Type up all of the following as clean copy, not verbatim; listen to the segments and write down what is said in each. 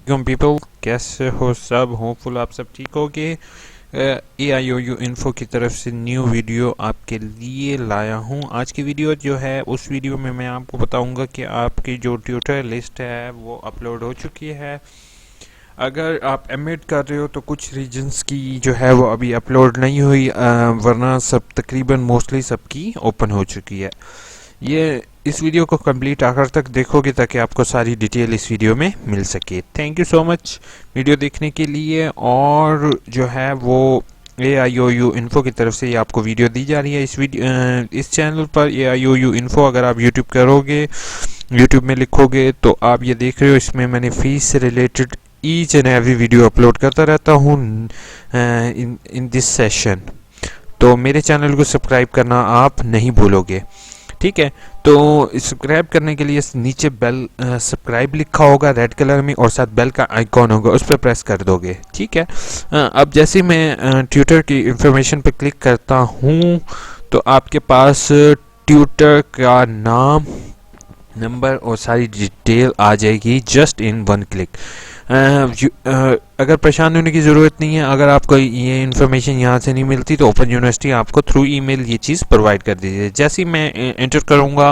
People, कैसे हो सब? होपफुल आप सब ठीक होगे। AIOU इन्फो की तरफ से न्यू वीडियो आपके लिए लाया हूँ। आज की वीडियो जो है, उस वीडियो में मैं आपको बताऊंगा कि आपकी जो ट्यूटर लिस्ट है वो अपलोड हो चुकी है। अगर आप एमएड कर रहे हो तो कुछ रीजन्स की जो है वो अभी अपलोड नहीं हुई, वरना सब तकरीबन मोस्टली सबकी ओपन हो चुकी है। ये इस वीडियो को कंप्लीट आखिर तक देखोगे ताकि आपको सारी डिटेल इस वीडियो में मिल सके। Thank you so much video देखने के लिए। और जो है वो AIOU इन्फो की तरफ से ये आपको वीडियो दी जा रही है। इस चैनल पर AIOU इन्फो अगर आप यूट्यूब करोगे, यूट्यूब में लिखोगे तो आप ये देख रहे हो, इसमें मैंने फीस से related each and every video upload करता रहता हूँ इन दिस सेशन। तो मेरे चैनल को सब्सक्राइब करना आप नहीं भूलोगे, ठीक है? तो सब्सक्राइब करने के लिए नीचे बेल सब्सक्राइब लिखा होगा रेड कलर में और साथ बेल का आइकॉन होगा, उस पर प्रेस कर दोगे, ठीक है? अब जैसे मैं ट्यूटर की इंफॉर्मेशन पे क्लिक करता हूँ तो आपके पास ट्यूटर का नाम, नंबर और सारी डिटेल आ जाएगी जस्ट इन वन क्लिक। अगर परेशान होने की ज़रूरत नहीं है। अगर आपको ये इन्फॉर्मेशन यहाँ से नहीं मिलती तो ओपन यूनिवर्सिटी आपको थ्रू ईमेल ये चीज़ प्रोवाइड कर दीजिए। जैसे ही मैं एंटर करूँगा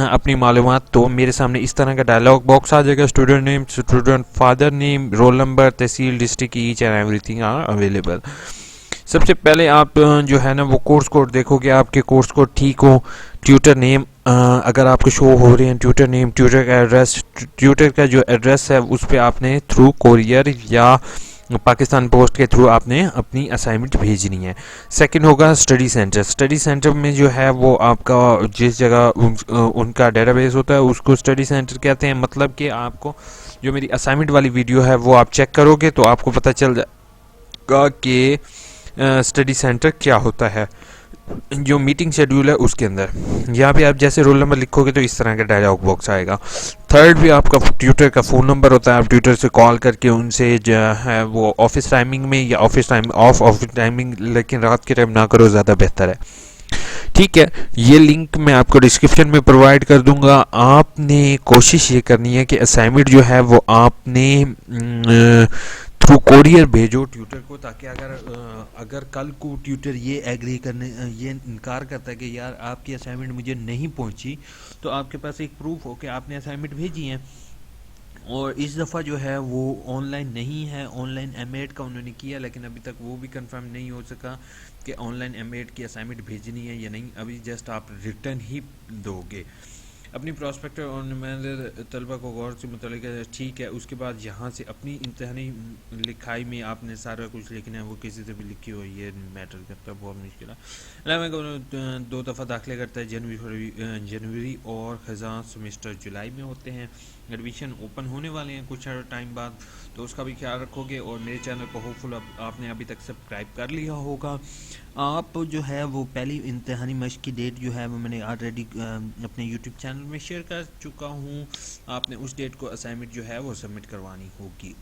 अपनी मालूमात, तो मेरे सामने इस तरह का डायलॉग बॉक्स आ जाएगा। Student name, student father name, roll number, तहसील, district, each and everything are available. सबसे पहले आप जो है ना वो कोर्स कोड देखोगे, आपके कोर्स कोड ठीक हो। ट्यूटर नेम अगर आपको शो हो रहे हैं, ट्यूटर नेम, ट्यूटर का एड्रेस, ट्यूटर का जो एड्रेस है उस पर आपने थ्रू कोरियर या पाकिस्तान पोस्ट के थ्रू आपने अपनी असाइनमेंट भेजनी है। सेकंड होगा स्टडी सेंटर। स्टडी सेंटर में जो है वो आपका जिस जगह उनका डेटाबेस होता है उसको स्टडी सेंटर कहते हैं। मतलब कि आपको जो मेरी असाइनमेंट वाली वीडियो है वो आप चेक करोगे तो आपको पता चल जाएगा कि स्टडी सेंटर क्या होता है, जो मीटिंग शेड्यूल है उसके अंदर। यहाँ पे आप जैसे रोल नंबर लिखोगे तो इस तरह का डायलॉग बॉक्स आएगा। थर्ड भी आपका ट्यूटर का फ़ोन नंबर होता है। आप ट्यूटर से कॉल करके उनसे जो है वो ऑफिस टाइमिंग में या ऑफिस टाइमिंग, लेकिन रात के टाइम ना करो, ज़्यादा बेहतर है, ठीक है? ये लिंक मैं आपको डिस्क्रिप्शन में प्रोवाइड कर दूंगा। आपने कोशिश ये करनी है कि असाइनमेंट जो है वो आपने थ्रू कोरियर भेजो ट्यूटर को, ताकि अगर कल को ट्यूटर ये एग्री करने ये इनकार करता है कि यार आपकी असाइनमेंट मुझे नहीं पहुंची, तो आपके पास एक प्रूफ हो कि आपने असाइनमेंट भेजी है। और इस दफ़ा जो है वो ऑनलाइन नहीं है, ऑनलाइन एमएड का उन्होंने किया, लेकिन अभी तक वो भी कंफर्म नहीं हो सका कि ऑनलाइन एमएड की असाइनमेंट भेजनी है या नहीं। अभी जस्ट आप रिटर्न ही दोगे। अपनी प्रॉस्पेक्टर और नुमाइंदे तलबा को गौर से मुतल्लिक है, ठीक है? उसके बाद यहाँ से अपनी इम्तहानी लिखाई में आपने सारा कुछ लिखना है, वो किसी से भी लिखी हो ये मैटर करता है, बहुत मुश्किल है। दो दफ़ा दाखिले करता है, जनवरी और ख़ज़ां सेमेस्टर जुलाई में होते हैं। एडमिशन ओपन होने वाले हैं कुछ टाइम बाद, तो उसका भी ख्याल रखोगे। और मेरे चैनल को होपफुल आपने अभी तक सब्सक्राइब कर लिया होगा। आप जो है वो पहली इम्तहानी मश्क की डेट जो है वो मैंने ऑलरेडी अपने यूट्यूब चैनल में शेयर कर चुका हूँ। आपने उस डेट को असाइनमेंट जो है वो सबमिट करवानी होगी।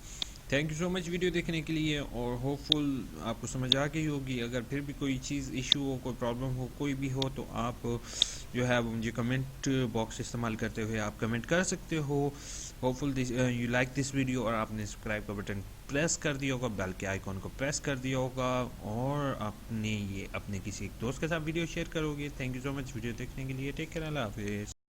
Thank you so much video देखने के लिए, और होपफुल आपको समझ आ गई होगी। अगर फिर भी कोई चीज़ इशू हो, कोई प्रॉब्लम हो, कोई भी हो, तो आप जो है वो मुझे कमेंट बॉक्स इस्तेमाल करते हुए आप कमेंट कर सकते हो। Hopeful you like this video, और आपने सब्सक्राइब का बटन प्रेस कर दिया होगा, बेल के आइकॉन को प्रेस कर दिया होगा, और आपने ये अपने किसी एक दोस्त के साथ वीडियो शेयर करोगे। Thank you so much video देखने के लिए। टेक केयर, अल्लाह हाफिज़।